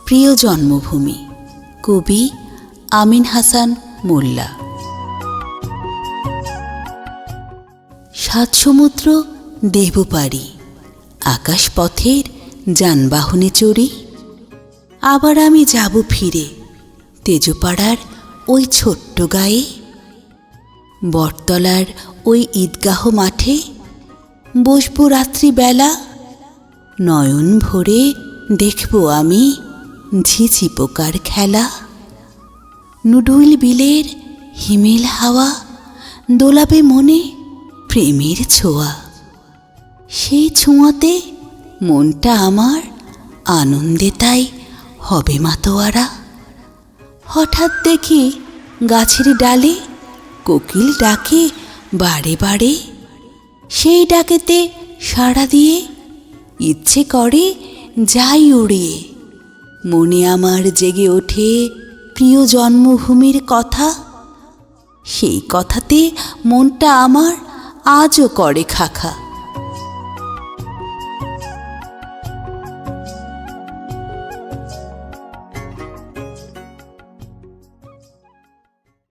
প্রিয় জন্মভূমি, কবি আমিন হাসান মোল্লা। সাত সমুদ্র দেব পারি, আকাশপথের যানবাহনে চড়ি। আবার আমি যাব ফিরে তেজপাড়ার ওই ছোট্ট গায়ে। বটতলার ওই ঈদগাহ মাঠে বসব রাত্রিবেলা। নয়ন ভরে দেখব আমি ঝিঝি পোকার খেলা। নুডুইল বিলের হিমেল হাওয়া দোলাবে মনে প্রেমের ছোঁয়া। সেই ছোঁয়াতে মনটা আমার আনন্দে তাই হবে মাতোয়ারা। হঠাৎ দেখি গাছের ডালে কোকিল ডাকে বারে বারে। সেই ডাকেতে সাড়া দিয়ে ইচ্ছে করে যাই উড়িয়ে। মনে আমার জেগে ওঠে প্রিয় জন্মভূমির কথা। সেই কথাতে মনটা আমার আজও করে খাখা।